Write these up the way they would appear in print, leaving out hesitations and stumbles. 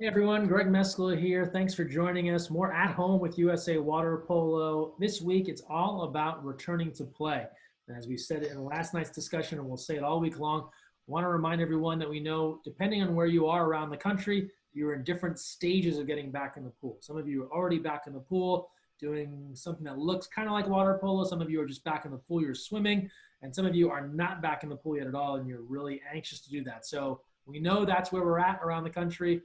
Hey everyone, Greg Mescala here. Thanks for joining us. More at home with USA Water Polo. This week, it's all about returning to play. And as we said in last night's discussion, and we'll say it all week long, I want to remind everyone that we know, depending on where you are around the country, you're in different stages of getting back in the pool. Some of you are already back in the pool doing something that looks kind of like water polo. Some of you are just back in the pool, you're swimming. And some of you are not back in the pool yet at all, and you're really anxious to do that. So we know that's where we're at around the country.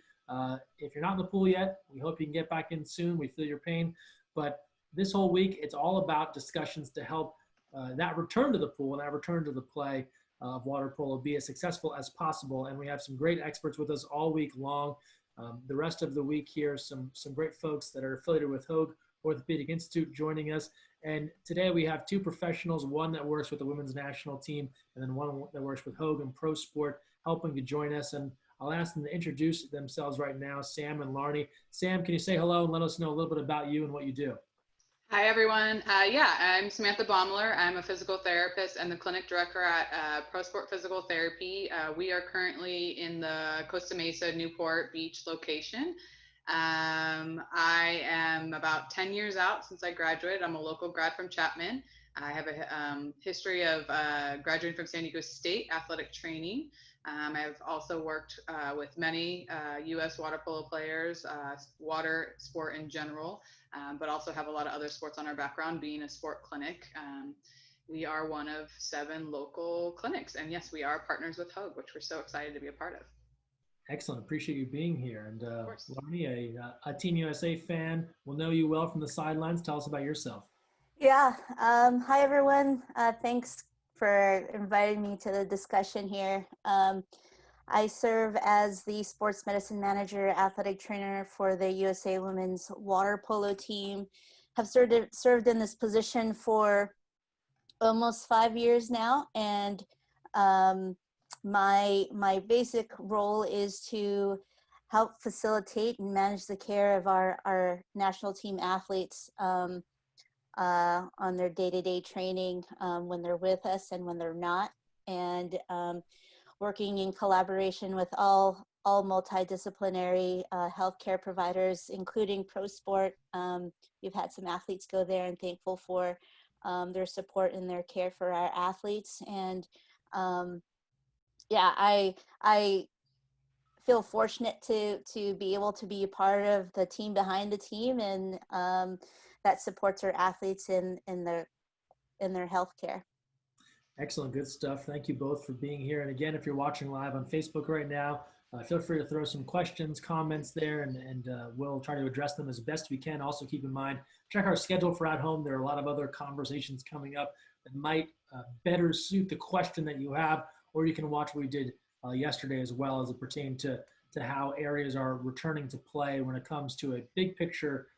If you're not in the pool yet, we hope you can get back in soon. We feel your pain. But this whole week, it's all about discussions to help that return to the pool and that return to the play of water polo be as successful as possible. And we have some great experts with us all week long. The rest of the week here, some great folks that are affiliated with Hoag Orthopedic Institute joining us. And today we have two professionals, one that works with the women's national team, and then one that works with Hoag and ProSport, helping to join us. And I'll ask them to introduce themselves right now, Sam and Larnie. Sam, can you say hello and let us know a little bit about you and what you do? Hi, everyone. I'm Samantha Baumler. I'm a physical therapist and the clinic director at ProSport Physical Therapy. We are currently in the Costa Mesa, Newport Beach location. I am about 10 years out since I graduated. I'm a local grad from Chapman. I have a history of graduating from San Diego State athletic training. I've also worked with many U.S. water polo players, water sport in general, but also have a lot of other sports on our background, being a sport clinic. We are one of 7 local clinics. And yes, we are partners with Hoag, which we're so excited to be a part of. Excellent. Appreciate you being here. And Of course. Larnie, a Team USA fan, will know you well from the sidelines. Tell us about yourself. Yeah. Hi, everyone. Thanks for inviting me to the discussion here. I serve as the sports medicine manager, athletic trainer for the USA Women's Water Polo team. Have served in this position for almost 5 years now, and my basic role is to help facilitate and manage the care of our national team athletes on their day-to-day training when they're with us and when they're not, and working in collaboration with all multidisciplinary healthcare providers, including ProSport. We've had some athletes go there, and thankful for their support and their care for our athletes. And I feel fortunate to be able to be a part of the team behind the team, and that supports our athletes in their health care. Excellent. Good stuff. Thank you both for being here. And again, if you're watching live on Facebook right now, feel free to throw some questions, comments there, and we'll try to address them as best we can. Also, keep in mind, check our schedule for at home. There are a lot of other conversations coming up that might better suit the question that you have, or you can watch what we did yesterday as well, as it pertained to how areas are returning to play when it comes to a big picture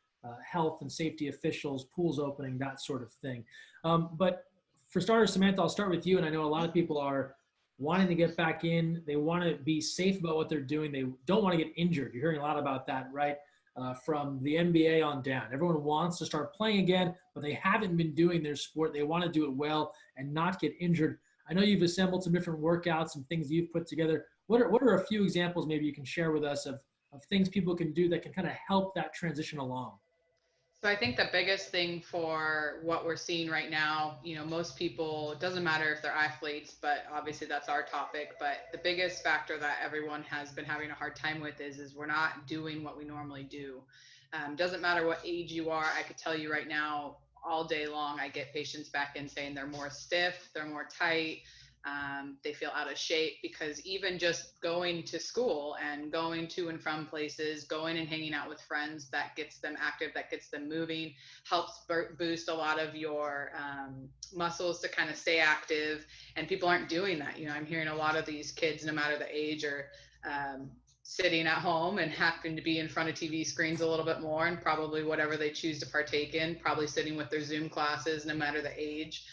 health and safety officials, pools opening, that sort of thing. But for starters, Samantha, I'll start with you. And I know a lot of people are wanting to get back in. They want to be safe about what they're doing. They don't want to get injured. You're hearing a lot about that, right? From the NBA on down. Everyone wants to start playing again, but they haven't been doing their sport. They want to do it well and not get injured. I know you've assembled some different workouts and things you've put together. What are a few examples maybe you can share with us of things people can do that can kind of help that transition along? So I think the biggest thing for what we're seeing right now, most people, it doesn't matter if they're athletes, but obviously that's our topic. But the biggest factor that everyone has been having a hard time with is we're not doing what we normally do. Doesn't matter what age you are. I could tell you right now, all day long, I get patients back in saying they're more stiff, they're more tight. They feel out of shape because even just going to school and going to and from places, going and hanging out with friends, that gets them active, that gets them moving, helps boost a lot of your muscles to kind of stay active. And people aren't doing that. I'm hearing a lot of these kids, no matter the age, are sitting at home and happen to be in front of TV screens a little bit more, and probably whatever they choose to partake in, probably sitting with their Zoom classes, no matter the age.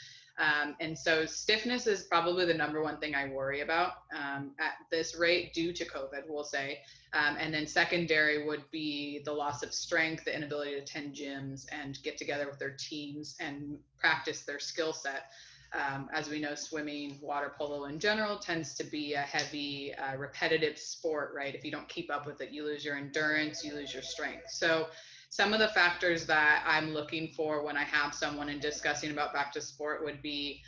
And so stiffness is probably the number one thing I worry about at this rate due to COVID, we'll say. And then secondary would be the loss of strength, the inability to attend gyms and get together with their teams and practice their skill set. As we know, swimming, water polo in general tends to be a heavy, repetitive sport, right? If you don't keep up with it, you lose your endurance, you lose your strength. So some of the factors that I'm looking for when I have someone and discussing about back to sport would be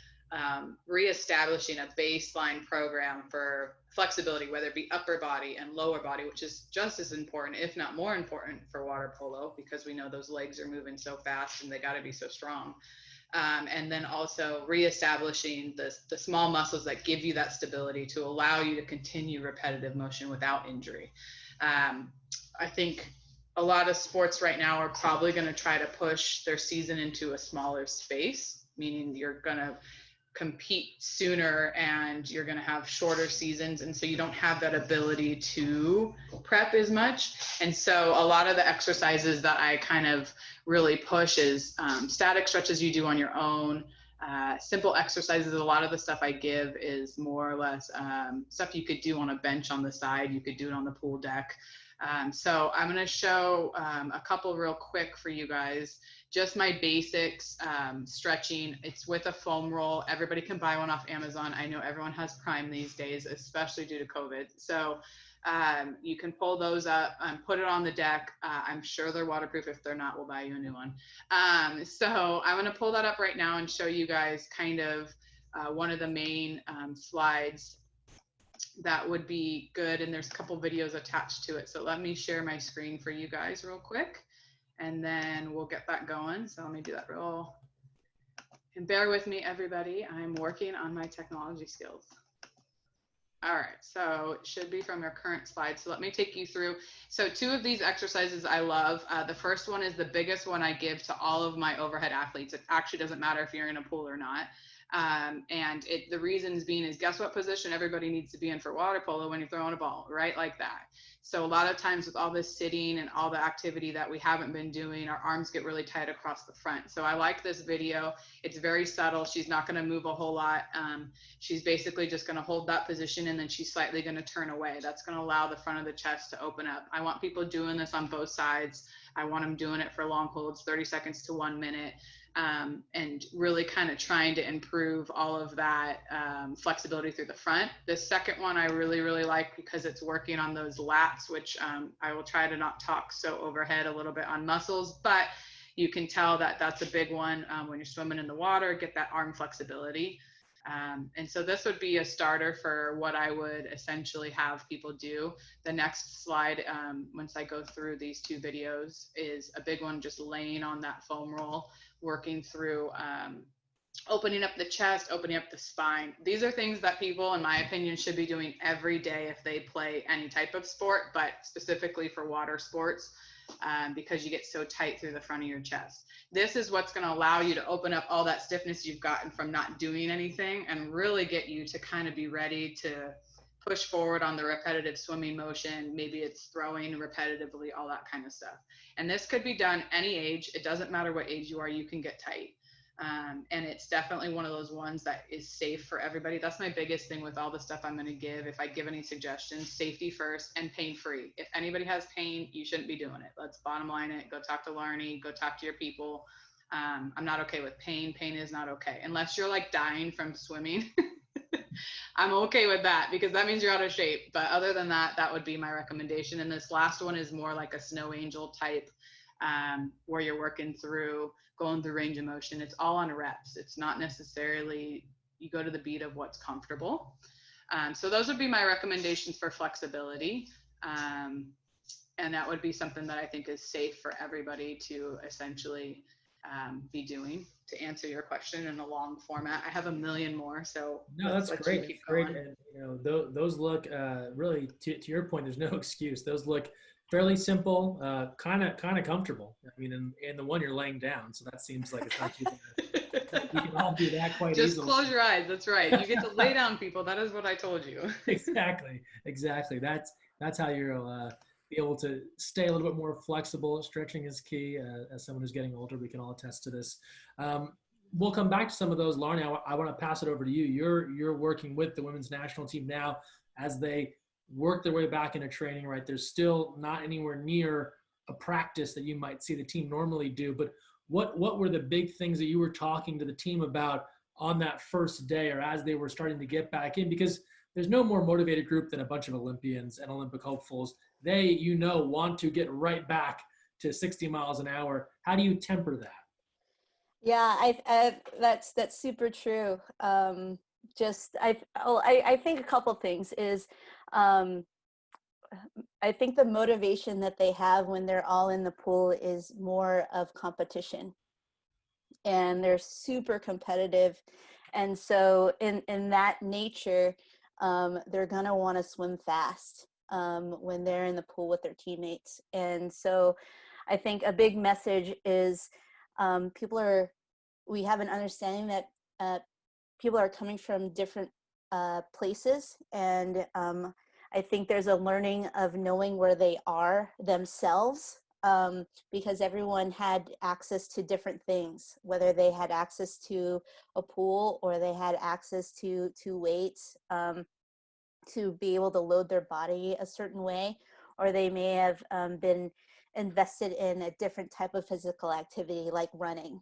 reestablishing a baseline program for flexibility, whether it be upper body and lower body, which is just as important, if not more important for water polo, because we know those legs are moving so fast and they got to be so strong. And then also reestablishing the small muscles that give you that stability to allow you to continue repetitive motion without injury. I think a lot of sports right now are probably going to try to push their season into a smaller space, meaning you're going to compete sooner and you're going to have shorter seasons, and so you don't have that ability to prep as much. And so a lot of the exercises that I kind of really push is static stretches you do on your own, simple exercises. A lot of the stuff I give is more or less stuff you could do on a bench on the side. You could do it on the pool deck. So I'm going to show a couple real quick for you guys. Just my basics, stretching. It's with a foam roll. Everybody can buy one off Amazon. I know everyone has Prime these days, especially due to COVID. So you can pull those up and put it on the deck. I'm sure they're waterproof. If they're not, we'll buy you a new one. So I'm going to pull that up right now and show you guys kind of one of the main slides that would be good. And there's a couple videos attached to it. So let me share my screen for you guys real quick, and then we'll get that going. So let me do that real, and bear with me, everybody. I'm working on my technology skills. All right, so it should be from your current slide. So let me take you through. So two of these exercises I love. The first one is the biggest one I give to all of my overhead athletes. It actually doesn't matter if you're in a pool or not. And the reasons being is, guess what position everybody needs to be in for water polo when you're throwing a ball, right? Like that. So a lot of times with all this sitting and all the activity that we haven't been doing, our arms get really tight across the front. So I like this video. It's very subtle. She's not going to move a whole lot. She's basically just going to hold that position, and then she's slightly going to turn away. That's going to allow the front of the chest to open up. I want people doing this on both sides. I want them doing it for long holds, 30 seconds to 1 minute. And really kind of trying to improve all of that flexibility through the front. The second one I really, really like because it's working on those lats, which I will try to not talk so overhead a little bit on muscles, but you can tell that that's a big one when you're swimming in the water, get that arm flexibility. And so this would be a starter for what I would essentially have people do. The next slide, once I go through these two videos, is a big one, just laying on that foam roll, working through opening up the chest, opening up the spine. These are things that people, in my opinion, should be doing every day if they play any type of sport, but specifically for water sports, because you get so tight through the front of your chest. This is what's going to allow you to open up all that stiffness you've gotten from not doing anything and really get you to kind of be ready to push forward on the repetitive swimming motion. Maybe it's throwing repetitively, all that kind of stuff. And this could be done any age. It doesn't matter what age you are, you can get tight. And it's definitely one of those ones that is safe for everybody. That's my biggest thing with all the stuff I'm going to give. If I give any suggestions, safety first and pain-free. If anybody has pain, you shouldn't be doing it. Let's bottom line it. Go talk to Larnie, go talk to your people. I'm not okay with pain. Pain is not okay. Unless you're like dying from swimming. I'm okay with that because that means you're out of shape. But other than that, that would be my recommendation. And this last one is more like a snow angel type, where you're working through, going through range of motion. It's all on reps. It's not necessarily, you go to the beat of what's comfortable. So those would be my recommendations for flexibility. And that would be something that I think is safe for everybody to essentially be doing, to answer your question in a long format. I have a million more, so no, that's great. That's great. And you know, those look really, to your point, there's no excuse. Those look fairly simple, kind of comfortable. I mean, and the one you're laying down, so that seems like it's not too bad. We can all do that quite easily. Just close your eyes. That's right. You get to lay down, people. That is what I told you. Exactly. That's how you'll be able to stay a little bit more flexible. Stretching is key. As someone who's getting older, we can all attest to this. We'll come back to some of those. Larnie, I want to pass it over to you. You're working with the women's national team now as they work their way back into training, right? There's still not anywhere near a practice that you might see the team normally do, but what were the big things that you were talking to the team about on that first day or as they were starting to get back in? Because there's no more motivated group than a bunch of Olympians and Olympic hopefuls. They, want to get right back to 60 miles an hour. How do you temper that? Yeah, that's super true. I think a couple things is, um, I think the motivation that they have when they're all in the pool is more of competition, and they're super competitive. And so in that nature, they're gonna want to swim fast when they're in the pool with their teammates. And so I think a big message is, we have an understanding that people are coming from different places, and I think there's a learning of knowing where they are themselves, because everyone had access to different things, whether they had access to a pool or they had access to weights, to be able to load their body a certain way, or they may have been invested in a different type of physical activity like running.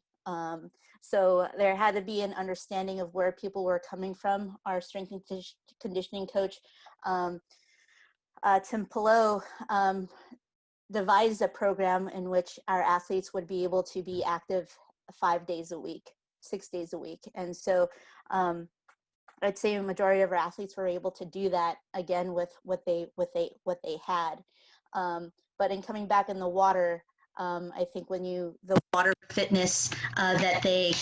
So there had to be an understanding of where people were coming from. Our strength and conditioning coach, Tim Polo, devised a program in which our athletes would be able to be active 5 days a week, 6 days a week. And so I'd say a majority of our athletes were able to do that again with what they had. But in coming back in the water, I think the water fitness that they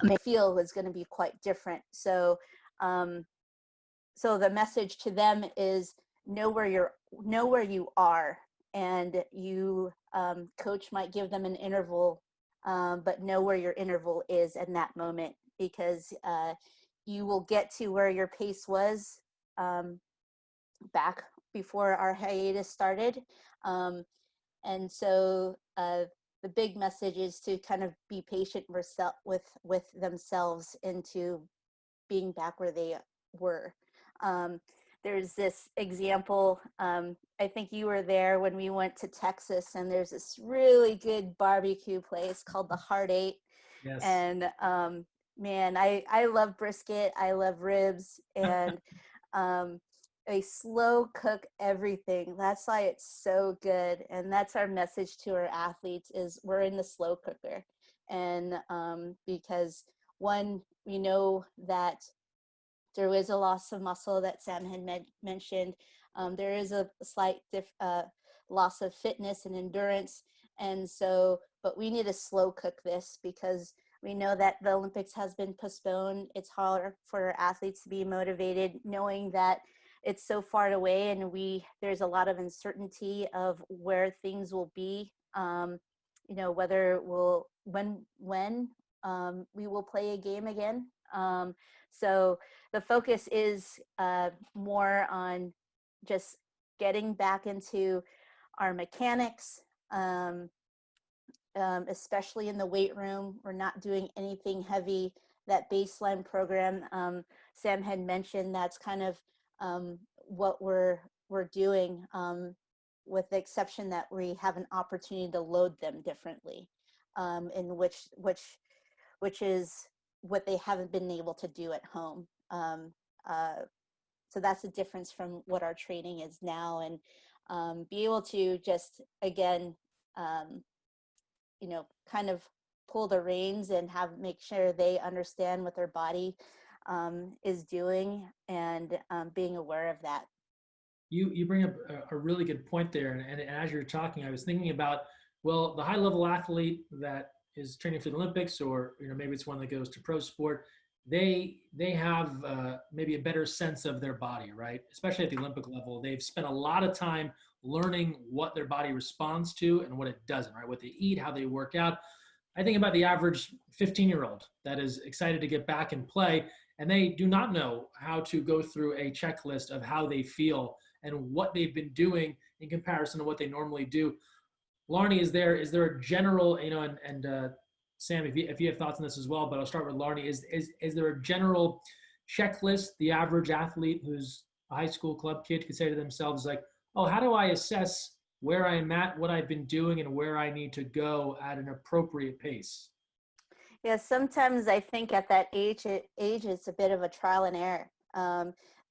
may feel was going to be quite different. So the message to them is know where you are, and you, coach might give them an interval, but know where your interval is in that moment, because you will get to where your pace was back before our hiatus started. And so the big message is to kind of be patient with themselves into being back where they were. There's this example, I think you were there when we went to Texas, and there's this really good barbecue place called the Heart 8. Yes. And man, I love brisket, I love ribs, and they slow cook everything. That's why it's so good. And that's our message to our athletes is we're in the slow cooker. And because one, we know that there is a loss of muscle that Sam had mentioned. There is a slight loss of fitness and endurance. And so, but we need to slow cook this, because we know that the Olympics has been postponed. It's hard for our athletes to be motivated knowing that it's so far away, and there's a lot of uncertainty of where things will be, whether when we will play a game again. So the focus is more on just getting back into our mechanics, especially in the weight room. We're not doing anything heavy. That baseline program Sam had mentioned, that's kind of what we're doing, with the exception that we have an opportunity to load them differently, in which is what they haven't been able to do at home. So that's a difference from what our training is now, and be able to just, again, kind of pull the reins and make sure they understand what their body is doing, and being aware of that. You bring up a really good point there. And as you're talking, I was thinking about, well, the high level athlete that is training for the Olympics, or maybe it's one that goes to pro sport, they have maybe a better sense of their body, right? Especially at the Olympic level, they've spent a lot of time learning what their body responds to and what it doesn't, right? What they eat, how they work out. I think about the average 15-year-old that is excited to get back and play, and they do not know how to go through a checklist of how they feel and what they've been doing in comparison to what they normally do. Larnie, is there a general, and Sam, if you have thoughts on this as well, but I'll start with Larnie. Is there a general checklist the average athlete who's a high school club kid could say to themselves, like, oh, how do I assess where I'm at, what I've been doing, and where I need to go at an appropriate pace? Yeah, sometimes I think at that age, it's a bit of a trial and error.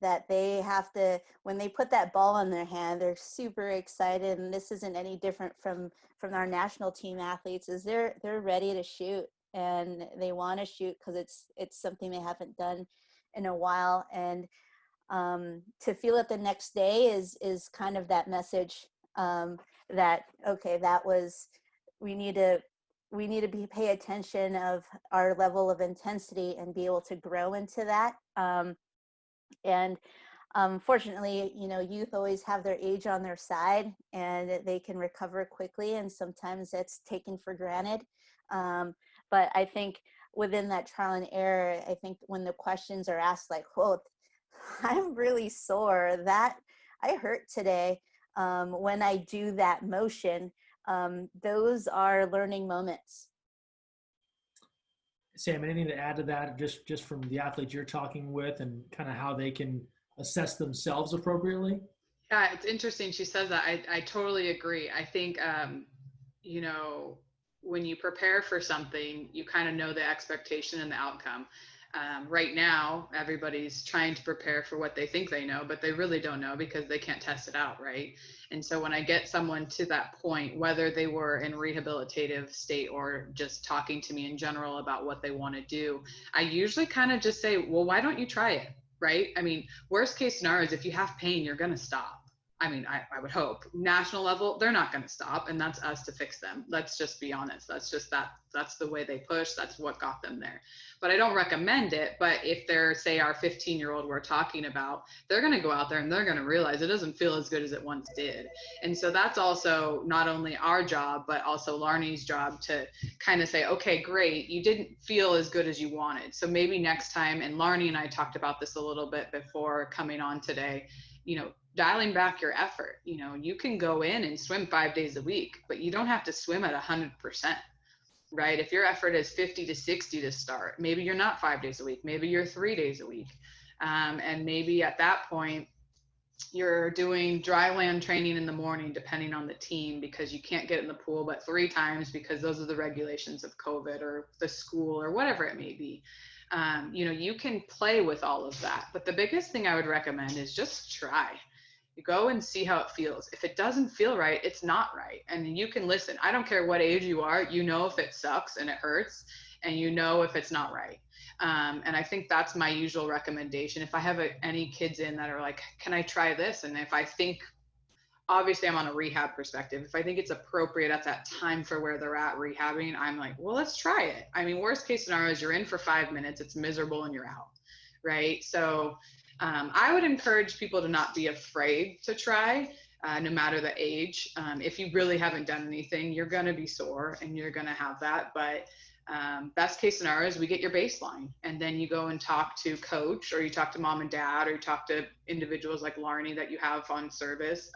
That they have to, when they put that ball in their hand, they're super excited, and this isn't any different from our national team athletes. Is they're ready to shoot, and they want to shoot because it's something they haven't done in a while, and to feel it the next day is kind of that message, that okay, that was, we need to pay attention of our level of intensity and be able to grow into that. And fortunately, youth always have their age on their side, and they can recover quickly, and sometimes it's taken for granted. But I think within that trial and error, I think when the questions are asked like, whoa, I'm really sore, that I hurt today, when I do that motion, those are learning moments. Sam, anything to add to that, just from the athletes you're talking with and kind of how they can assess themselves appropriately? Yeah, it's interesting she says that. I totally agree. I think, you know, when you prepare for something, you kind of know the expectation and the outcome. Right now, everybody's trying to prepare for what they think they know, but they really don't know because they can't test it out, right? And so when I get someone to that point, whether they were in rehabilitative state or just talking to me in general about what they want to do, I usually kind of just say, well, why don't you try it? Right? I mean, worst case scenario is if you have pain, you're going to stop. I mean, I would hope. National level, they're not going to stop, and that's us to fix them. Let's just be honest. That's the way they push. That's what got them there. But I don't recommend it. But if they're, say, our 15-year-old we're talking about, they're going to go out there and they're going to realize it doesn't feel as good as it once did. And so that's also not only our job, but also Larnie's job to kind of say, okay, great, you didn't feel as good as you wanted. So maybe next time, and Larnie and I talked about this a little bit before coming on today, dialing back your effort. You can go in and swim 5 days a week, but you don't have to swim at 100%, right? If your effort is 50 to 60 to start, maybe you're not 5 days a week, maybe you're 3 days a week. And maybe at that point, you're doing dry land training in the morning, depending on the team, because you can't get in the pool but 3 times because those are the regulations of COVID or the school or whatever it may be. You can play with all of that. But the biggest thing I would recommend is just try. You go and see how it feels. If it doesn't feel right, it's not right. And you can listen. I don't care what age you are. If it sucks and it hurts, and if it's not right. And I think that's my usual recommendation. If I have any kids in that are like, can I try this? And if I think, obviously I'm on a rehab perspective, if I think it's appropriate at that time for where they're at rehabbing, I'm like, well, let's try it. I mean, worst case scenario is you're in for 5 minutes, it's miserable, and you're out, right? So I would encourage people to not be afraid to try, no matter the age. If you really haven't done anything, you're going to be sore and you're going to have that. But best case scenario is we get your baseline, and then you go and talk to coach, or you talk to mom and dad, or you talk to individuals like Larnie that you have on service,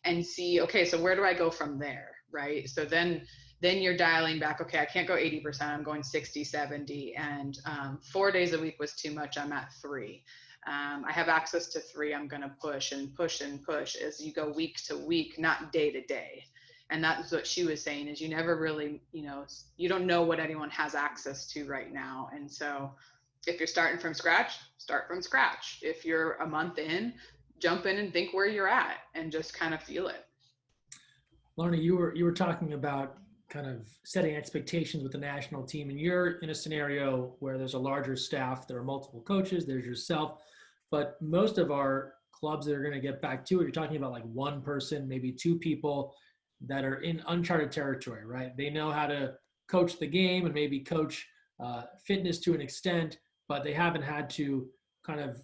and see, okay, so where do I go from there, right? So then you're dialing back, okay, I can't go 80%, I'm going 60, 70, and 4 days a week was too much, I'm at 3. I have access to 3, I'm going to push and push and push as you go week to week, not day to day. And that's what she was saying, is you never really, you don't know what anyone has access to right now. And so if you're starting from scratch, start from scratch. If you're a month in, jump in and think where you're at and just kind of feel it. Larnie, you were talking about kind of setting expectations with the national team, and you're in a scenario where there's a larger staff, there are multiple coaches, there's yourself, but most of our clubs that are going to get back to it, you're talking about like one person, maybe 2 people that are in uncharted territory, right? They know how to coach the game and maybe coach fitness to an extent, but they haven't had to kind of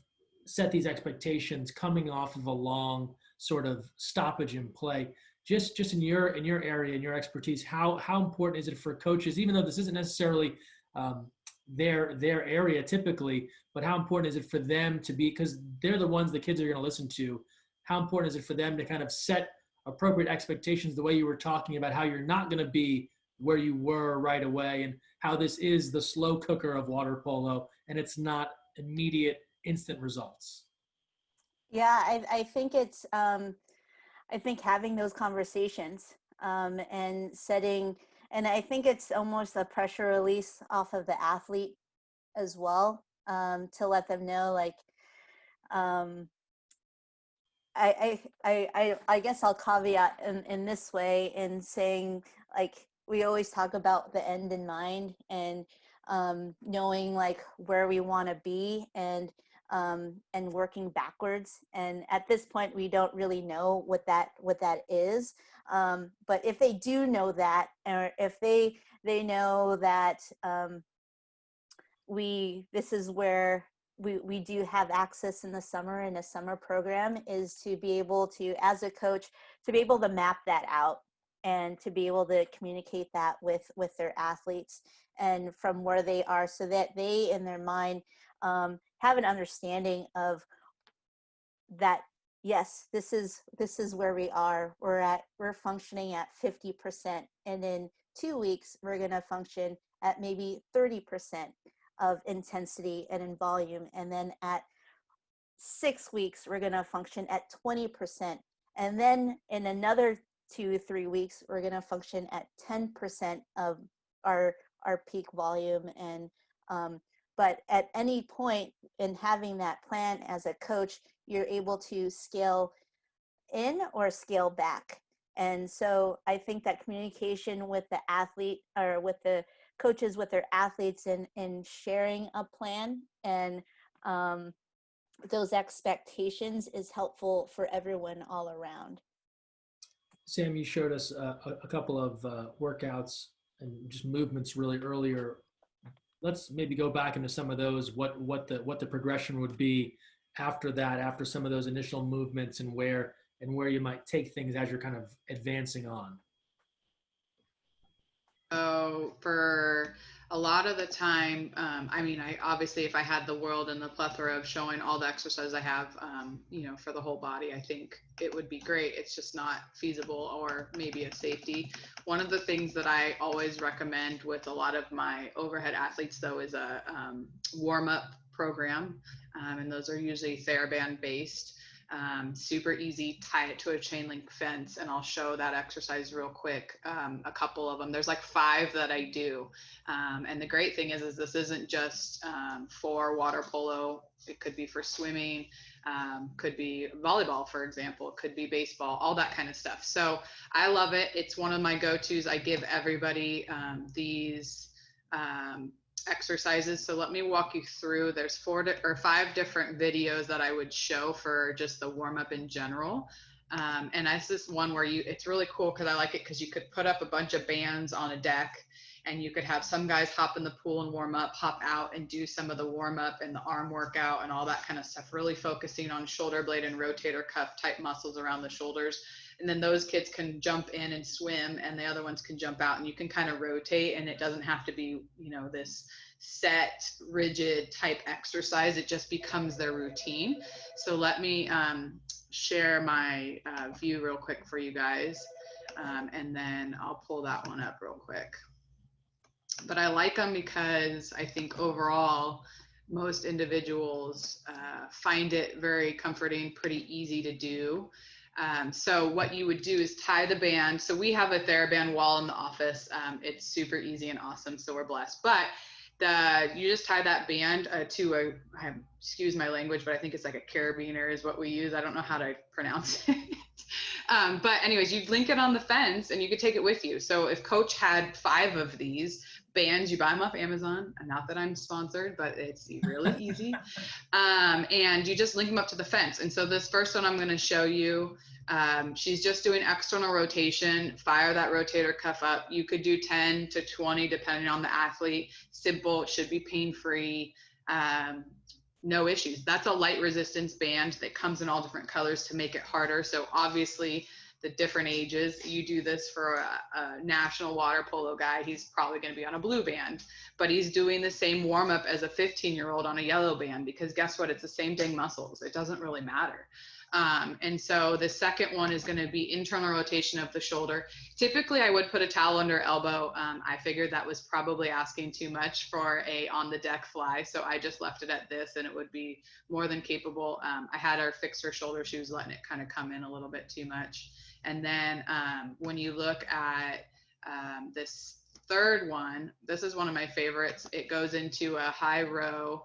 set these expectations coming off of a long sort of stoppage in play. Just in your area and your expertise, how important is it for coaches, even though this isn't necessarily their area typically, but how important is it for them to be, because they're the ones the kids are going to listen to, how important is it for them to kind of set appropriate expectations, the way you were talking about how you're not going to be where you were right away, and how this is the slow cooker of water polo and it's not immediate instant results? Yeah, I think I think having those conversations, and setting And I think it's almost a pressure release off of the athlete as well, to let them know, like, um, I guess I'll caveat in this way in saying, like, we always talk about the end in mind, and knowing like where we want to be, and working backwards. And at this point, we don't really know what that is. But if they do know that, or if they know that this is where we do have access in the summer, in a summer program, is to be able to, as a coach, to be able to map that out and to be able to communicate that with their athletes and from where they are, so that they in their mind have an understanding of that. Yes, this is where we are. We're functioning at 50%, and in 2 weeks we're going to function at maybe 30% of intensity and in volume, and then at 6 weeks we're going to function at 20%, and then in another 2-3 weeks we're going to function at 10% of our peak volume. And but at any point in having that plan as a coach, you're able to scale in or scale back. And so I think that communication with the athlete, or with the coaches with their athletes, and sharing a plan and those expectations is helpful for everyone all around. Sam, you showed us a couple of workouts and just movements really earlier. Let's maybe go back into some of those, what the progression would be after that, after some of those initial movements, and where you might take things as you're kind of advancing on. So for a lot of the time, I mean, I obviously, if I had the world and the plethora of showing all the exercise I have, for the whole body, I think it would be great. It's just not feasible, or maybe a safety. One of the things that I always recommend with a lot of my overhead athletes, though, is a warm-up program, and those are usually TheraBand based. Super easy, tie it to a chain link fence, and I'll show that exercise real quick. A couple of them, there's like 5 that I do. And the great thing is this isn't just for water polo. It could be for swimming, could be volleyball, for example, it could be baseball, all that kind of stuff. So I love it. It's one of my go-tos. I give everybody these exercises. So let me walk you through. There's 4 or 5 different videos that I would show for just the warm up in general. And that's this one where it's really cool because I like it because you could put up a bunch of bands on a deck, and you could have some guys hop in the pool and warm up, hop out and do some of the warm up and the arm workout and all that kind of stuff, really focusing on shoulder blade and rotator cuff type muscles around the shoulders. And then those kids can jump in and swim, and the other ones can jump out, and you can kind of rotate, and it doesn't have to be, this set rigid type exercise. It just becomes their routine. So let me share my view real quick for you guys. And then I'll pull that one up real quick. But I like them because I think overall, most individuals find it very comforting, pretty easy to do. So what you would do is tie the band. So we have a TheraBand wall in the office. It's super easy and awesome, so we're blessed. But you just tie that band to excuse my language, but I think it's like a carabiner is what we use. I don't know how to pronounce it. But anyways, you link it on the fence, and you could take it with you. So if coach had 5 of these bands, you buy them off Amazon. Not that I'm sponsored, but it's really easy. And you just link them up to the fence. And so this first one I'm going to show you, she's just doing external rotation, fire that rotator cuff up. You could do 10 to 20 depending on the athlete. Simple, it should be pain-free, no issues. That's a light resistance band that comes in all different colors to make it harder. So obviously the different ages, you do this for a national water polo guy, he's probably going to be on a blue band, but he's doing the same warm-up as a 15-year-old on a yellow band, because guess what? It's the same dang muscles. It doesn't really matter. And so the second one is going to be internal rotation of the shoulder. Typically I would put a towel under elbow. I figured that was probably asking too much for a on the deck fly. So I just left it at this, and it would be more than capable. I had her fix her shoulder. She was letting it kind of come in a little bit too much. And then when you look at This third one, this is one of my favorites. It goes into a high row.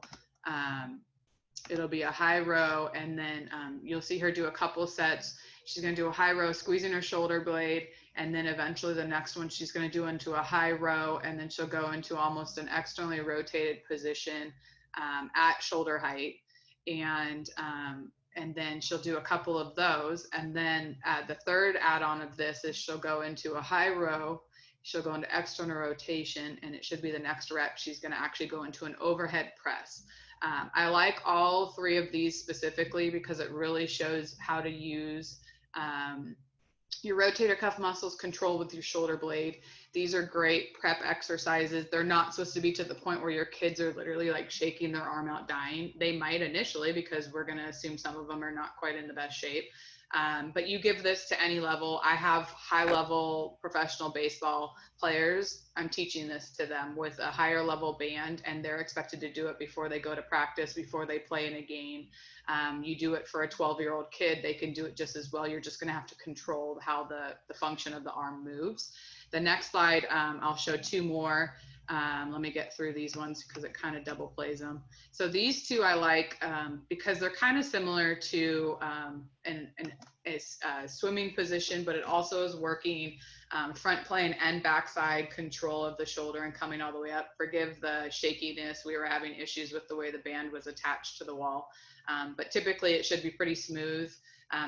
It'll be a high row, and then you'll see her do a couple sets. She's going to do a high row, squeezing her shoulder blade, and then eventually the next one she's going to do into a high row, and then she'll go into almost an externally rotated position at shoulder height, and then she'll do a couple of those, and then the third add-on of this is she'll go into a high row, she'll go into external rotation, and it should be the next rep she's going to actually go into an overhead press. I like all three of these specifically because it really shows how to use your rotator cuff muscles control with your shoulder blade. These are great prep exercises. They're not supposed to be to the point where your kids are literally like shaking their arm out dying. They might initially, because we're going to assume some of them are not quite in the best shape. But you give this to any level. I have high level professional baseball players. I'm teaching this to them with a higher level band, and they're expected to do it before they go to practice, before they play in a game. You do it for a 12-year-old kid, they can do it just as well. You're just going to have to control how the function of the arm moves. The next slide, I'll show two more. Let me get through these ones because it kind of double plays them. So these two I like because they're kind of similar to a swimming position, but it also is working front plane and backside control of the shoulder and coming all the way up. Forgive the shakiness. We were having issues with the way the band was attached to the wall. But typically it should be pretty smooth.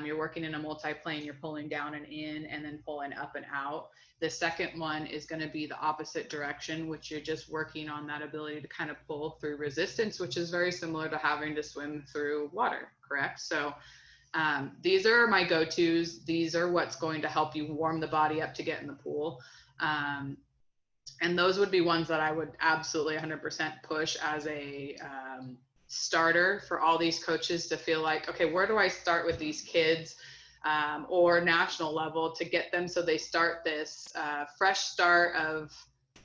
You're working in a multi-plane, you're pulling down and in and then pulling up and out. The second one is going to be the opposite direction, which you're just working on that ability to kind of pull through resistance, which is very similar to having to swim through water, correct? So these are my go-tos. These are what's going to help you warm the body up to get in the pool. And those would be ones that I would absolutely 100% push as a starter for all these coaches to feel like, okay, where do I start with these kids or national level to get them so they start this fresh start of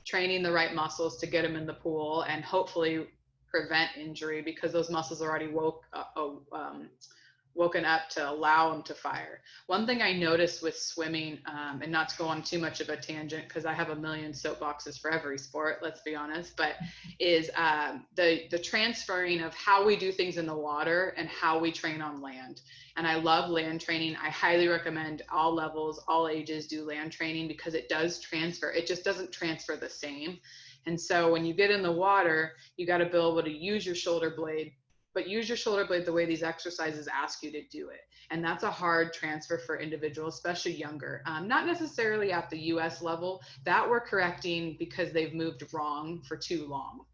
training the right muscles to get them in the pool and hopefully prevent injury because those muscles are already woken up to allow them to fire. One thing I noticed with swimming, and not to go on too much of a tangent because I have a million soapboxes for every sport, let's be honest, but is the transferring of how we do things in the water and how we train on land. And I love land training. I highly recommend all levels, all ages do land training because it does transfer. It just doesn't transfer the same. And so when you get in the water, you got to be able to use your shoulder blade, but use your shoulder blade the way these exercises ask you to do it. And that's a hard transfer for individuals, especially younger. Not necessarily at the US level, that we're correcting because they've moved wrong for too long.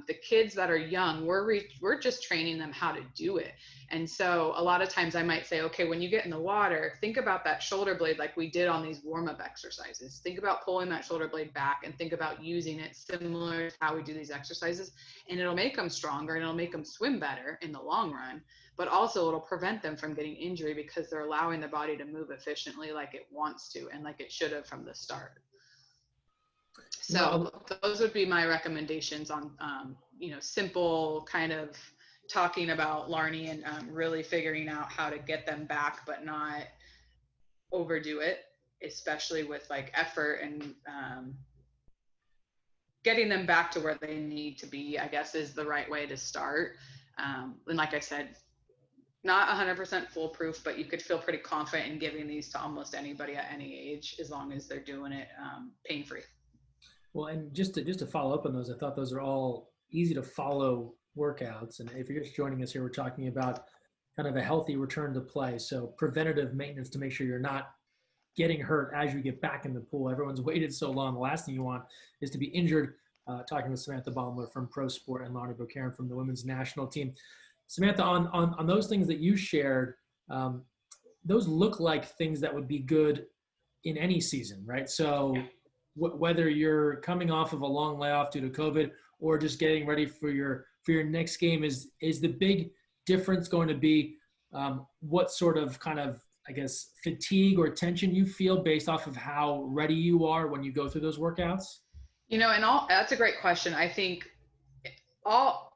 The kids that are young, we're just training them how to do it. And so a lot of times I might say, okay, when you get in the water, think about that shoulder blade like we did on these warm-up exercises. Think about pulling that shoulder blade back and think about using it similar to how we do these exercises. And it'll make them stronger and it'll make them swim better in the long run, but also it'll prevent them from getting injury because they're allowing the body to move efficiently like it wants to and like it should have from the start. So those would be my recommendations on, simple kind of talking about Larnie and really figuring out how to get them back, but not overdo it, especially with like effort and getting them back to where they need to be, I guess, is the right way to start. And like I said, not 100% foolproof, but you could feel pretty confident in giving these to almost anybody at any age, as long as they're doing it pain-free. Well, and just to follow up on those, I thought those are all easy to follow workouts. And if you're just joining us here, we're talking about kind of a healthy return to play. So preventative maintenance to make sure you're not getting hurt as you get back in the pool. Everyone's waited so long. The last thing you want is to be injured. Talking with Samantha Baumler from ProSport and Larnie Boquiren from the women's national team. Samantha, on those things that you shared, those look like things that would be good in any season, right? So whether you're coming off of a long layoff due to COVID or just getting ready for your next game, is the big difference going to be what sort of kind of, I guess, fatigue or tension you feel based off of how ready you are when you go through those workouts? That's a great question. I think all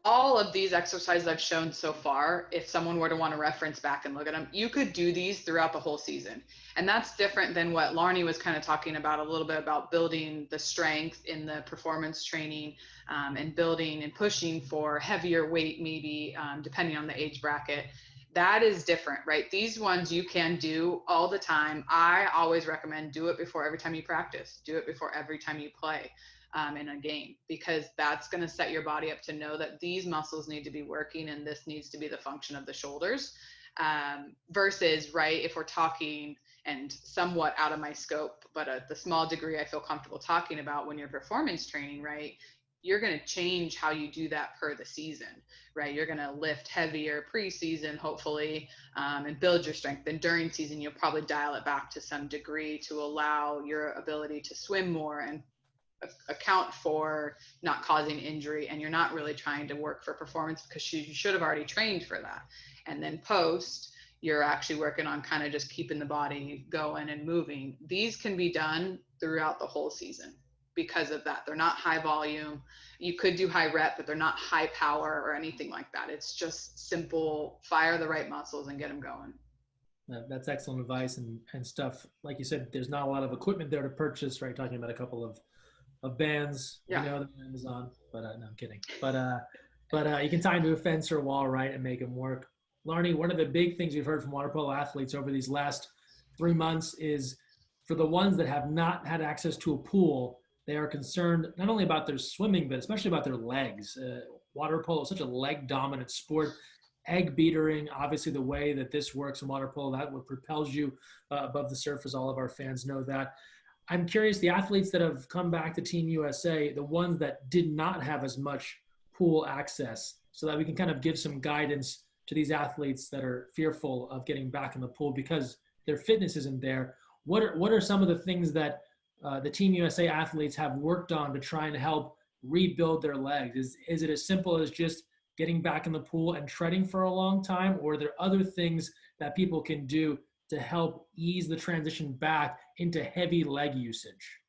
all of these exercises I've shown so far, if someone were to want to reference back and look at them, you could do these throughout the whole season. And that's different than what Larnie was kind of talking about a little bit about building the strength in the performance training, and building and pushing for heavier weight, maybe depending on the age bracket. That is different, right? These ones you can do all the time. I always recommend do it before every time you practice, do it before every time you play. In a game, because that's going to set your body up to know that these muscles need to be working and this needs to be the function of the shoulders, versus, right, if we're talking, and somewhat out of my scope, but the small degree I feel comfortable talking about, when you're performance training, right, you're going to change how you do that per the season, right? You're going to lift heavier preseason, hopefully, and build your strength. Then during season, you'll probably dial it back to some degree to allow your ability to swim more and account for not causing injury, and you're not really trying to work for performance because you should have already trained for that. And then post, you're actually working on kind of just keeping the body going and moving. These can be done throughout the whole season because of that. They're not high volume. You could do high rep, but they're not high power or anything like that. It's just simple, fire the right muscles and get them going. That's excellent advice and stuff. Like you said, there's not a lot of equipment there to purchase, right? Talking about a couple of bands, yeah. You know, on Amazon, but no, I'm kidding. But you can tie into a fence or a wall, right, and make them work. Larnie, one of the big things we've heard from water polo athletes over these last 3 months is for the ones that have not had access to a pool, they are concerned not only about their swimming, but especially about their legs. Water polo is such a leg dominant sport. Egg beatering, obviously the way that this works in water polo, that what propels you above the surface. All of our fans know that. I'm curious, the athletes that have come back to Team USA, the ones that did not have as much pool access, so that we can kind of give some guidance to these athletes that are fearful of getting back in the pool because their fitness isn't there. What are some of the things that the Team USA athletes have worked on to try and help rebuild their legs? Is it as simple as just getting back in the pool and treading for a long time, or are there other things that people can do to help ease the transition back into heavy leg usage?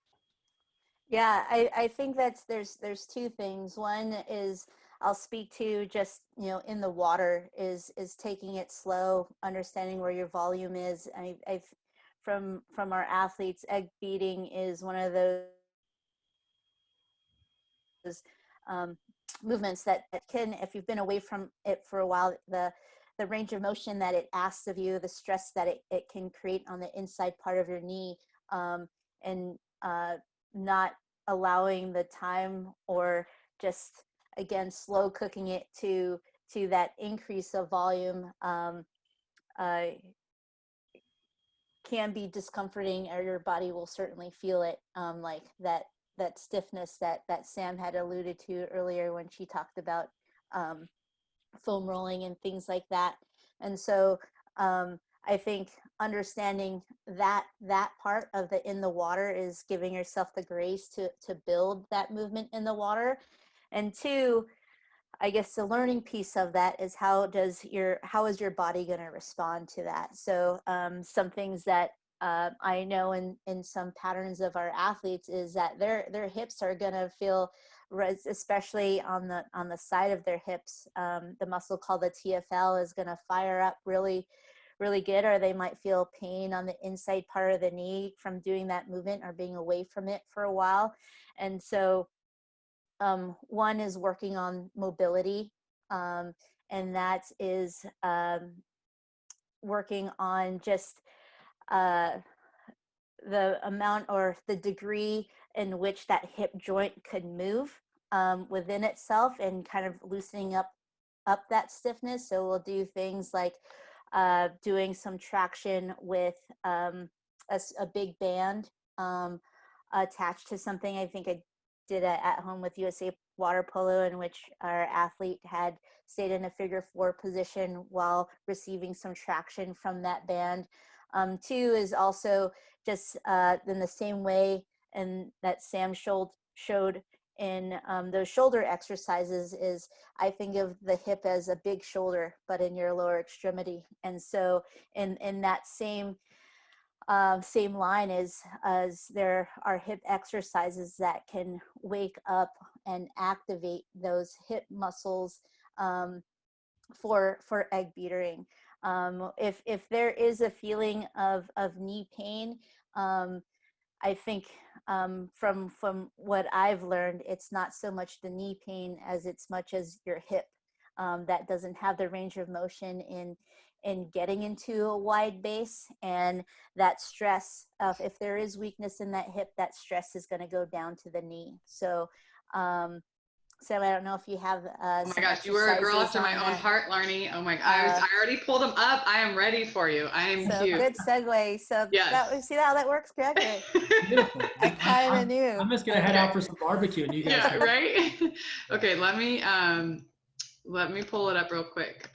Yeah, I think there's two things. One is I'll speak to just, in the water is taking it slow, understanding where your volume is. I've from our athletes, egg beating is one of those movements that can, if you've been away from it for a while, the range of motion that it asks of you, the stress that it can create on the inside part of your knee, and not allowing the time, or just, again, slow cooking it to that increase of volume, can be discomforting, or your body will certainly feel it, like that stiffness that Sam had alluded to earlier when she talked about foam rolling and things like that. And so I think understanding that part of the in the water is giving yourself the grace to build that movement in the water. And two, I guess the learning piece of that is how is your body going to respond to that? So some things that I know in some patterns of our athletes is that their hips are going to feel, especially on the side of their hips, the muscle called the TFL is going to fire up really, really good, or they might feel pain on the inside part of the knee from doing that movement or being away from it for a while. And so one is working on mobility, and that is working on just the amount or the degree in which that hip joint could move within itself, and kind of loosening up that stiffness. So we'll do things like doing some traction with a big band attached to something. I think I did at home with USA Water Polo, in which our athlete had stayed in a figure 4 position while receiving some traction from that band. Two is also just in the same way, and that Sam showed in those shoulder exercises, is I think of the hip as a big shoulder, but in your lower extremity. And so in that same same line as there are hip exercises that can wake up and activate those hip muscles for egg beatering. If there is a feeling of knee pain, I think from what I've learned, it's not so much the knee pain as it's much as your hip that doesn't have the range of motion in getting into a wide base, and that stress of, if there is weakness in that hip, that stress is going to go down to the knee. So Sam, I don't know if you have oh my gosh, you were a girl after my own heart, Larnie. Oh my God, I already pulled them up. I am ready for you. I am so cute. Good segue. So yes. See how that works, Greg? Beautiful. I kind of knew. I'm just gonna head out for some barbecue, and you guys. Yeah, right. Okay, let me pull it up real quick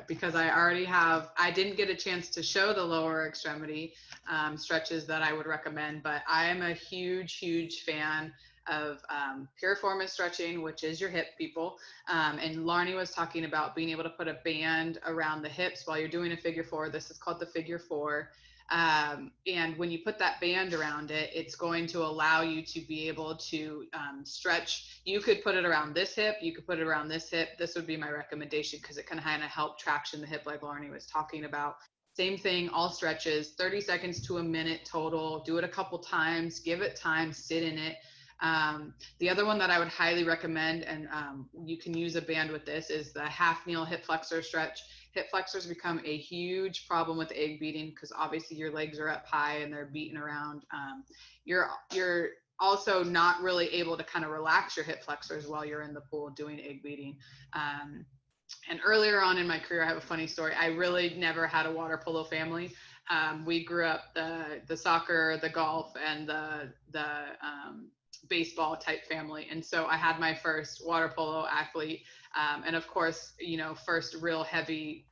because I didn't get a chance to show the lower extremity stretches that I would recommend, but I am a huge fan of Piriformis stretching, which is your hip, people. And Larnie was talking about being able to put a band around the hips while you're doing a figure four. This is called the figure four. And when you put that band around it, it's going to allow you to be able to stretch. You could put it around this hip, you could put it around this hip. This would be my recommendation because it can kind of help traction the hip like Larnie was talking about. Same thing, all stretches, 30 seconds to a minute total. Do it a couple times, give it time, sit in it. The other one that I would highly recommend, and you can use a band with this, is the half kneel hip flexor stretch. Hip flexors become a huge problem with egg beating because obviously your legs are up high and they're beating around. You're also not really able to kind of relax your hip flexors while you're in the pool doing egg beating. And earlier on in my career, I have a funny story. I really never had a water polo family. We grew up the soccer, the golf, and the baseball type family. And so I had my first water polo athlete. And of course, first real heavy,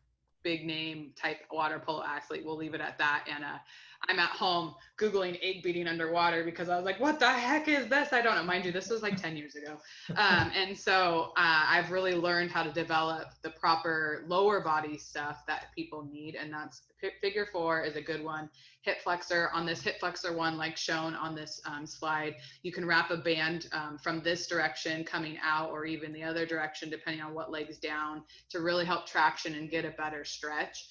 big name type water polo athlete. We'll leave it at that. And I'm at home Googling egg beating underwater because I was like, what the heck is this? I don't know. Mind you, this was like 10 years ago. And so I've really learned how to develop the proper lower body stuff that people need. And that's figure four is a good one. Hip flexor. On this hip flexor one, like shown on this slide, you can wrap a band from this direction coming out or even the other direction, depending on what leg's down, to really help traction and get a better stretch.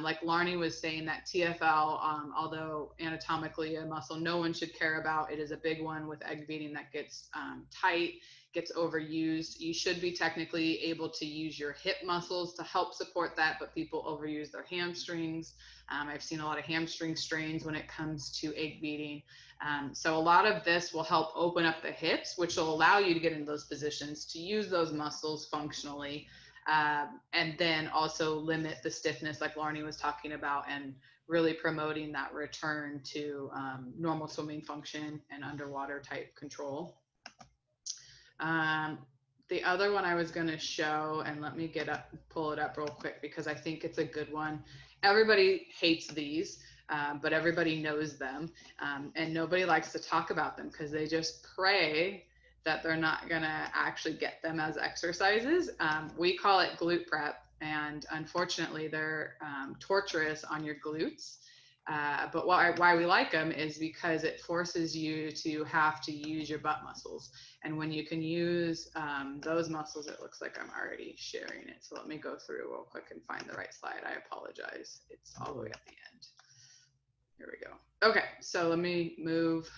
Like Larnie was saying, that TFL, although anatomically a muscle no one should care about, it is a big one with egg beating that gets tight, gets overused. You should be technically able to use your hip muscles to help support that, but people overuse their hamstrings. I've seen a lot of hamstring strains when it comes to egg beating. So a lot of this will help open up the hips, which will allow you to get into those positions to use those muscles functionally. And then also limit the stiffness like Larnie was talking about, and really promoting that return to normal swimming function and underwater type control. The other one I was going to show, and let me pull it up real quick because I think it's a good one. Everybody hates these, but everybody knows them, and nobody likes to talk about them because they just pray that they're not going to actually get them as exercises. We call it glute prep, and unfortunately they're torturous on your glutes. But why we like them is because it forces you to have to use your butt muscles. And when you can use those muscles, it looks like I'm already sharing it. So let me go through real quick and find the right slide. I apologize. It's all the way at the end. Here we go. Okay, so let me move.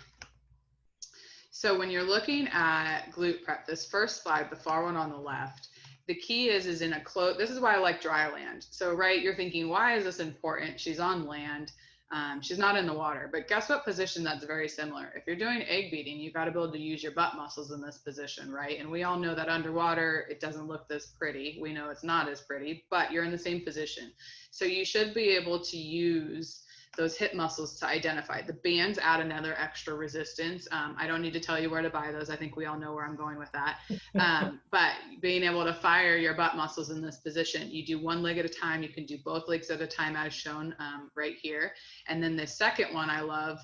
So when you're looking at glute prep, this first slide, the far one on the left, the key is in a close. This is why I like dry land. So, right, you're thinking, why is this important? She's on land. She's not in the water. But guess what position that's very similar? If you're doing egg beating, you've got to be able to use your butt muscles in this position, right? And we all know that underwater, it doesn't look this pretty. We know it's not as pretty, but you're in the same position. So you should be able to use those hip muscles to identify. The bands add another extra resistance. I don't need to tell you where to buy those. I think we all know where I'm going with that. But being able to fire your butt muscles in this position, you do one leg at a time. You can do both legs at a time as shown right here. And then the second one I love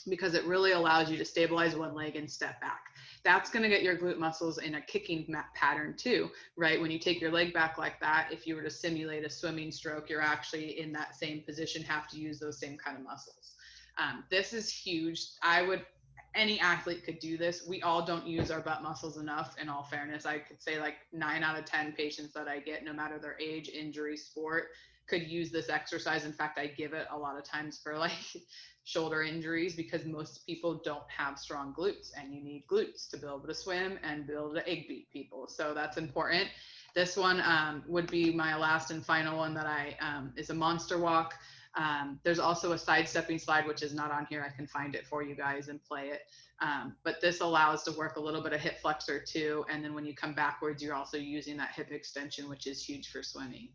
because it really allows you to stabilize one leg and step back. that's going to get your glute muscles in a kicking pattern too, right? When you take your leg back like that, if you were to simulate a swimming stroke, you're actually in that same position, have to use those same kind of muscles. This is huge. Any athlete could do this. We all don't use our butt muscles enough, in all fairness. I could say like 9 out of 10 patients that I get, no matter their age, injury, sport, could use this exercise. In fact, I give it a lot of times for like shoulder injuries, because most people don't have strong glutes, and you need glutes to be able to swim and be able to egg beat people. So that's important. This one would be my last and final one that is a monster walk. There's also a sidestepping slide, which is not on here. I can find it for you guys and play it. But this allows to work a little bit of hip flexor too. And then when you come backwards, you're also using that hip extension, which is huge for swimming.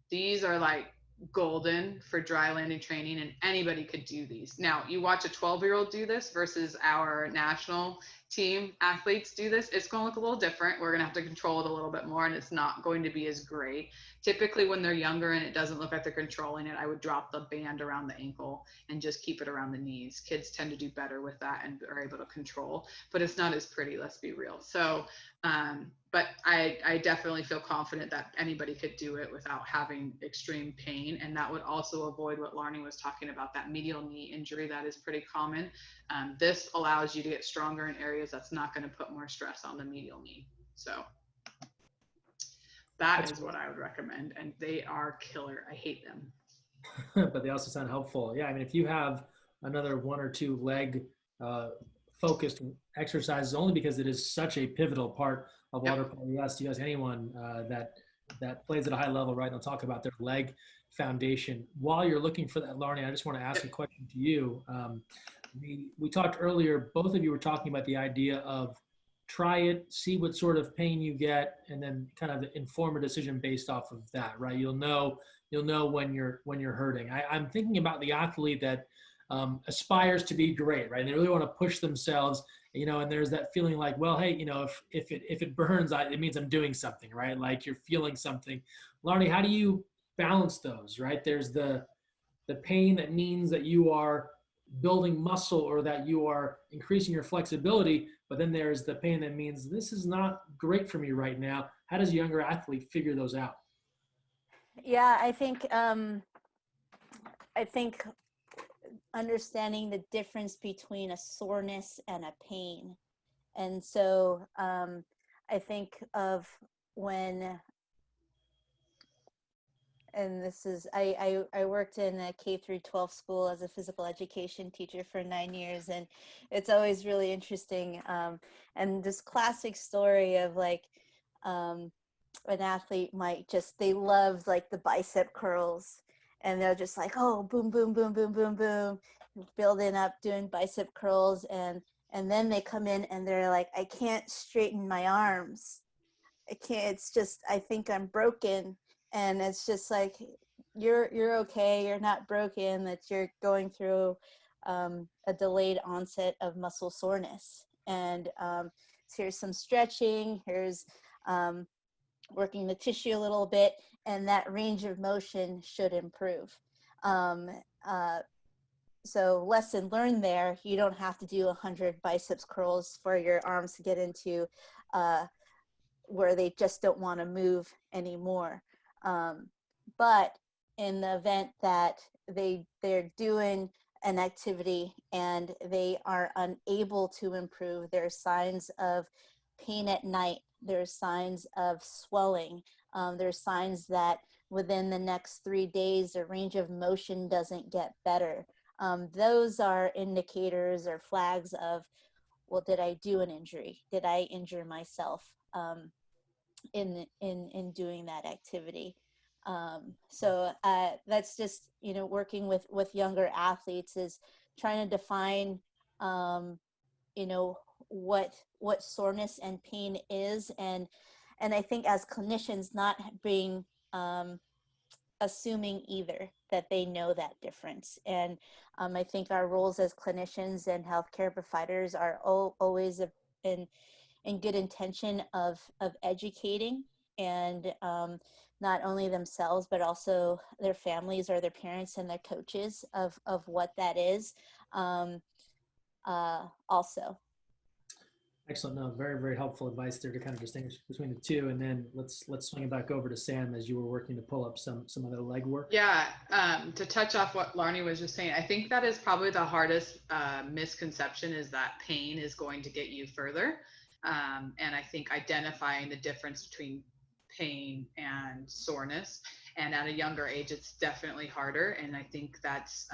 These are like golden for dry landing training, and anybody could do these. Now, you watch a 12-year-old do this versus our national team athletes do this, it's going to look a little different. We're going to have to control it a little bit more, and it's not going to be as great. Typically, when they're younger and it doesn't look like they're controlling it, I would drop the band around the ankle and just keep it around the knees. Kids tend to do better with that and are able to control, but it's not as pretty, let's be real. So, but I definitely feel confident that anybody could do it without having extreme pain. And that would also avoid what Larnie was talking about, that medial knee injury that is pretty common. This allows you to get stronger in areas that's not going to put more stress on the medial knee. So that is what I would recommend. And they are killer. I hate them. But they also sound helpful. Yeah, I mean, if you have another 1 or 2 leg focused exercises, only because it is such a pivotal part of water polo. You ask anyone that plays at a high level, right? They'll talk about their leg foundation. While you're looking for that, Larnie, I just want to ask a question to you. We talked earlier, both of you were talking about the idea of try it, see what sort of pain you get, and then kind of inform a decision based off of that, right? You'll know when you're hurting. I'm thinking about the athlete that aspires to be great, right? And they really want to push themselves, and there's that feeling like, well, hey, if it burns, it means I'm doing something, right? Like you're feeling something. Larnie, how do you balance those, right? There's the pain that means that you are building muscle or that you are increasing your flexibility, but then there's the pain that means this is not great for me right now. How does a younger athlete figure those out? Yeah, I think understanding the difference between a soreness and a pain. And so I think of when, and this is, I worked in a K through 12 school as a physical education teacher for 9 years, and it's always really interesting. And this classic story of like, an athlete might they love like the bicep curls, and they're just like, oh, boom, boom, boom, boom, boom, boom, building up, doing bicep curls. And then they come in and they're like, I can't straighten my arms. I can't, it's just, I think I'm broken. And it's just like, you're okay. You're not broken, that you're going through a delayed onset of muscle soreness. And so here's some stretching, here's working the tissue a little bit, and that range of motion should improve. So lesson learned there, you don't have to do 100 biceps curls for your arms to get into where they just don't want to move anymore. But in the event that they're doing an activity and they are unable to improve, there are signs of pain at night, there's signs of swelling, there's signs that within the next 3 days, the range of motion doesn't get better. Those are indicators or flags of, well, did I do an injury? Did I injure myself in doing that activity? So that's just, working with younger athletes is trying to define, what soreness and pain is. And I think as clinicians, not being assuming either that they know that difference. And I think our roles as clinicians and healthcare providers are always in good intention of educating, and not only themselves, but also their families or their parents and their coaches of what that is. also. Excellent. No, very, very helpful advice there to kind of distinguish between the two. And then let's swing it back over to Sam as you were working to pull up some other leg work. Yeah, to touch off what Larnie was just saying, I think that is probably the hardest misconception, is that pain is going to get you further. And I think identifying the difference between pain and soreness, and at a younger age, it's definitely harder. And I think that's,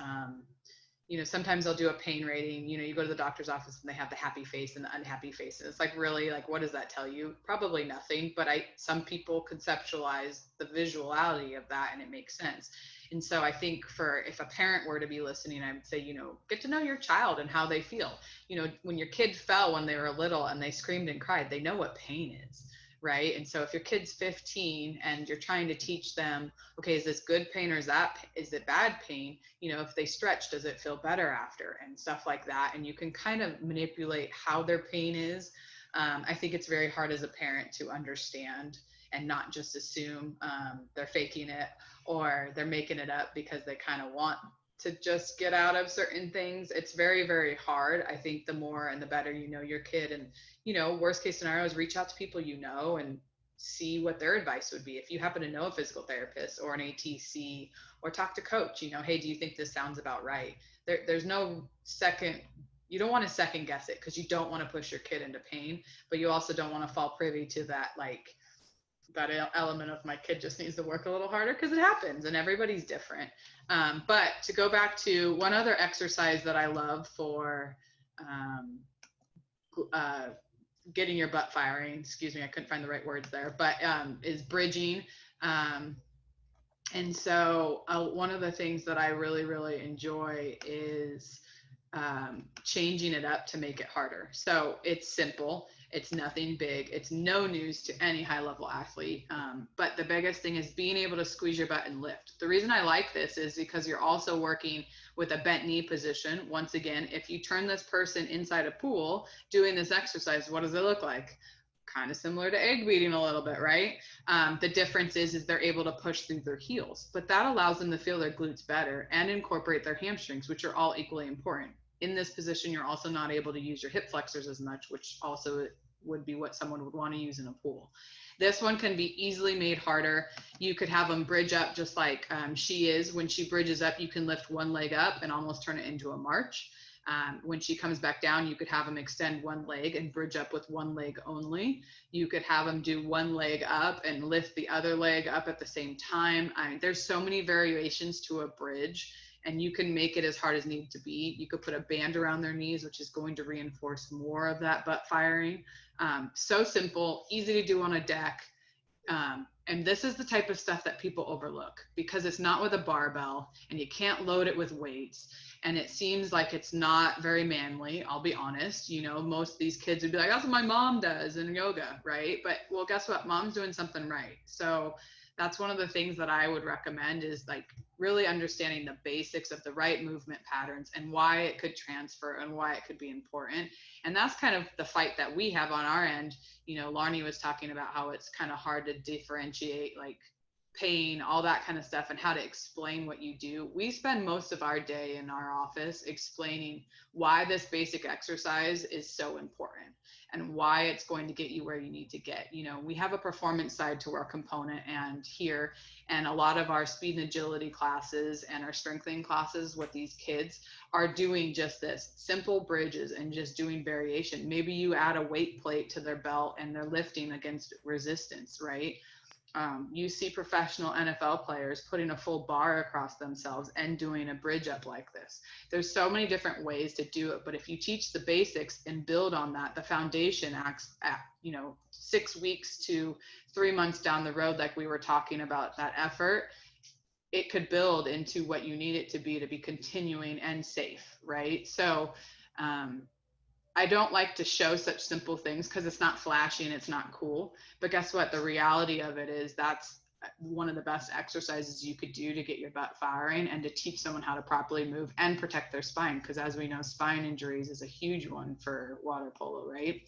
sometimes they'll do a pain rating. You go to the doctor's office and they have the happy face and the unhappy face. And it's like, really, like, what does that tell you? Probably nothing, but some people conceptualize the visuality of that and it makes sense. And so I think if a parent were to be listening, I would say, get to know your child and how they feel. When your kid fell when they were little and they screamed and cried, they know what pain is. Right. And so if your kid's 15 and you're trying to teach them, okay, is this good pain or is it bad pain? If they stretch, does it feel better after, and stuff like that? And you can kind of manipulate how their pain is. I think it's very hard as a parent to understand and not just assume they're faking it or they're making it up because they kind of want to just get out of certain things. It's very, very hard. I think the more and the better your kid, and worst case scenario is reach out to people and see what their advice would be. If you happen to know a physical therapist or an ATC, or talk to coach, hey, do you think this sounds about right? There's no second, you don't want to second guess it, because you don't want to push your kid into pain, but you also don't want to fall privy to that, like, that element of my kid just needs to work a little harder, because it happens and everybody's different. But to go back to one other exercise that I love for getting your butt firing, excuse me, I couldn't find the right words there, but is bridging. And so one of the things that I really, really enjoy is changing it up to make it harder. So it's simple. It's nothing big. It's no news to any high level athlete. But the biggest thing is being able to squeeze your butt and lift. The reason I like this is because you're also working with a bent knee position. Once again, if you turn this person inside a pool doing this exercise, what does it look like? Kind of similar to egg beating a little bit, right? The difference is they're able to push through their heels, but that allows them to feel their glutes better and incorporate their hamstrings, which are all equally important. In this position, you're also not able to use your hip flexors as much, which also would be what someone would want to use in a pool. This one can be easily made harder. You could have them bridge up just like she is. When she bridges up, you can lift one leg up and almost turn it into a march. When she comes back down, you could have them extend one leg and bridge up with one leg only. You could have them do one leg up and lift the other leg up at the same time. There's so many variations to a bridge, and you can make it as hard as need to be. You could put a band around their knees, which is going to reinforce more of that butt firing. So simple, easy to do on a deck. And this is the type of stuff that people overlook, because it's not with a barbell and you can't load it with weights. And it seems like it's not very manly. I'll be honest, most of these kids would be like, that's what my mom does in yoga, right? But well, guess what? Mom's doing something right. So that's one of the things that I would recommend, is like really understanding the basics of the right movement patterns and why it could transfer and why it could be important. And that's kind of the fight that we have on our end. Larnie was talking about how it's kind of hard to differentiate like pain, all that kind of stuff, and how to explain what you do. We spend most of our day in our office explaining why this basic exercise is so important and why it's going to get you where you need to get. We have a performance side to our component and a lot of our speed and agility classes and our strengthening classes with these kids are doing just this, simple bridges and just doing variation. Maybe you add a weight plate to their belt and they're lifting against resistance, right? You see professional NFL players putting a full bar across themselves and doing a bridge up like this. There's so many different ways to do it, but if you teach the basics and build on that, the foundation acts at, 6 weeks to 3 months down the road, like we were talking about, that effort, it could build into what you need it to be continuing and safe, right? So, I don't like to show such simple things because it's not flashy and it's not cool. But guess what? The reality of it is that's one of the best exercises you could do to get your butt firing and to teach someone how to properly move and protect their spine. Because as we know, spine injuries is a huge one for water polo, right?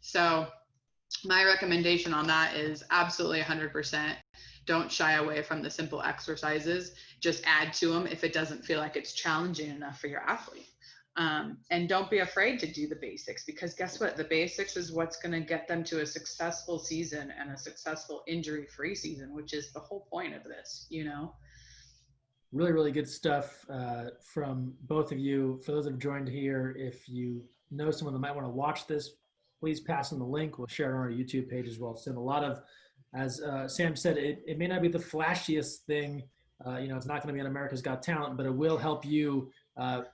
So my recommendation on that is absolutely 100%. Don't shy away from the simple exercises. Just add to them if it doesn't feel like it's challenging enough for your athlete. And don't be afraid to do the basics, because guess what? The basics is what's going to get them to a successful season and a successful injury-free season, which is the whole point of this, you know? Really, really good stuff from both of you. For those that have joined here, if you know someone that might want to watch this, please pass them the link. We'll share it on our YouTube page as well. So a lot of, as Sam said, it may not be the flashiest thing. It's not going to be on America's Got Talent, but it will help you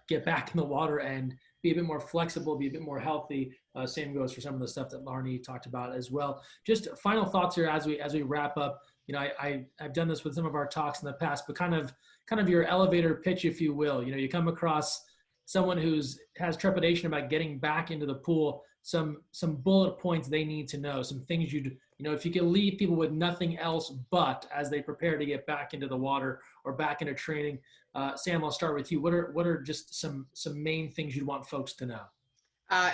get back in the water and be a bit more flexible, be a bit more healthy. Same goes for some of the stuff that Larnie talked about as well. Just final thoughts here as we wrap up. I've done this with some of our talks in the past, but kind of your elevator pitch, if you will. You come across someone has trepidation about getting back into the pool, some bullet points they need to know, some things if you can leave people with nothing else but as they prepare to get back into the water or back into training. Sam, I'll start with you. What are just some main things you'd want folks to know?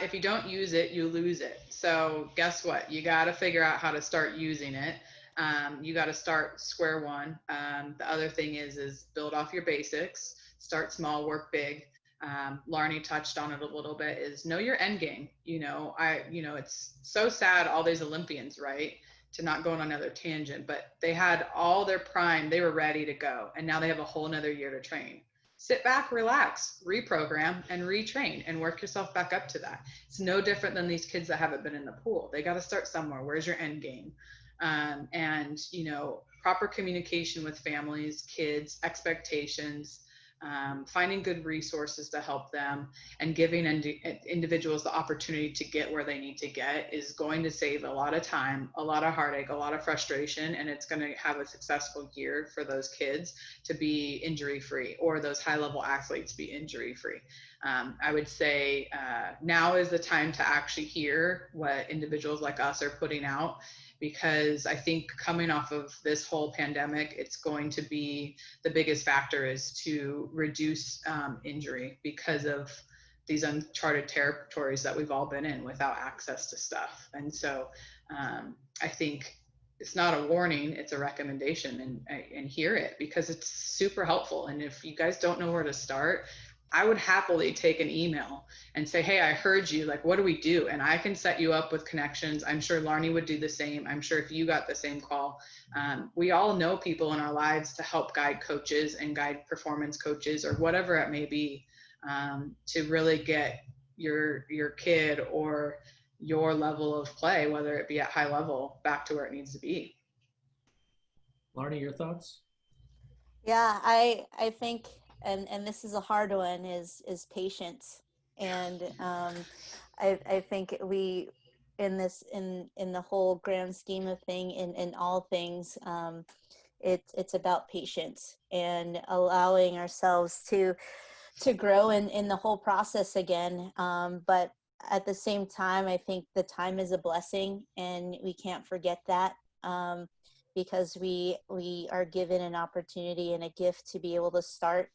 If you don't use it, you lose it. So guess what? You got to figure out how to start using it. You got to start square one. The other thing is build off your basics, start small, work big. Larnie touched on it a little bit, is know your end game. It's so sad, all these Olympians, right? To not go on another tangent, but they had all their prime, they were ready to go. And now they have a whole nother year to train. Sit back, relax, reprogram and retrain and work yourself back up to that. It's no different than these kids that haven't been in the pool. They got to start somewhere. Where's your end game? Proper communication with families, kids, expectations, finding good resources to help them, and giving individuals the opportunity to get where they need to get is going to save a lot of time, a lot of heartache, a lot of frustration, and it's going to have a successful year for those kids to be injury-free, or those high-level athletes be injury-free. I would say now is the time to actually hear what individuals like us are putting out, because I think coming off of this whole pandemic, it's going to be the biggest factor is to reduce injury because of these uncharted territories that we've all been in without access to stuff. And so I think it's not a warning, it's a recommendation, and hear it, because it's super helpful. And if you guys don't know where to start, I would happily take an email and say, hey, I heard you, like, what do we do? And I can set you up with connections. I'm sure Larnie would do the same. I'm sure if you got the same call, we all know people in our lives to help guide coaches and guide performance coaches or whatever it may be, to really get your kid or your level of play, whether it be at high level, back to where it needs to be. Larnie, your thoughts? Yeah, I think, and this is a hard one, is patience. And I think we, in the whole grand scheme of thing, in all things, it's about patience and allowing ourselves to grow in the whole process again. But at the same time, I think the time is a blessing, and we can't forget that. Because we are given an opportunity and a gift to be able to start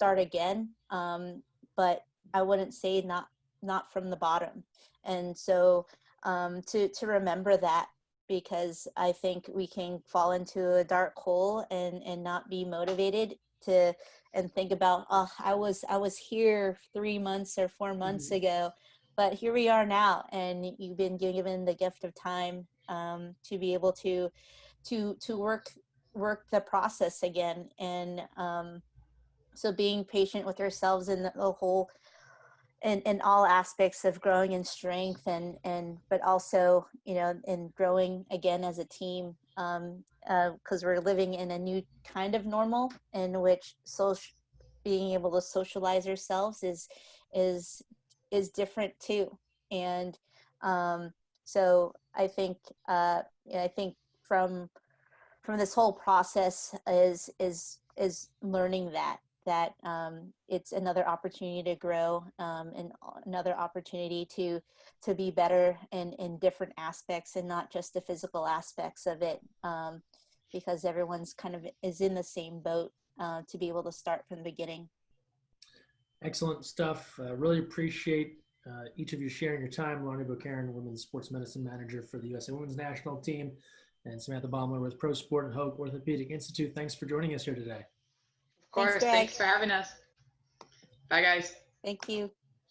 again. But I wouldn't say not from the bottom. And so to remember that, because I think we can fall into a dark hole and not be motivated and think about, oh, I was here 3 months or 4 months ago, but here we are now, and you've been given the gift of time to be able to work the process again. And so being patient with ourselves in the whole, in all aspects of growing in strength, and but also in growing again as a team, because we're living in a new kind of normal in which being able to socialize ourselves is different too. And so I think from this whole process is learning that it's another opportunity to grow, and another opportunity to be better in different aspects, and not just the physical aspects of it, because everyone's kind of is in the same boat, to be able to start from the beginning. Excellent stuff. Really appreciate each of you sharing your time. Larnie Boquiren, Women's Sports Medicine Manager for the USA Women's National Team, and Samantha Baumler with ProSport and Hoag Orthopedic Institute. Thanks for joining us here today. Of course. Thanks for having us. Bye, guys. Thank you.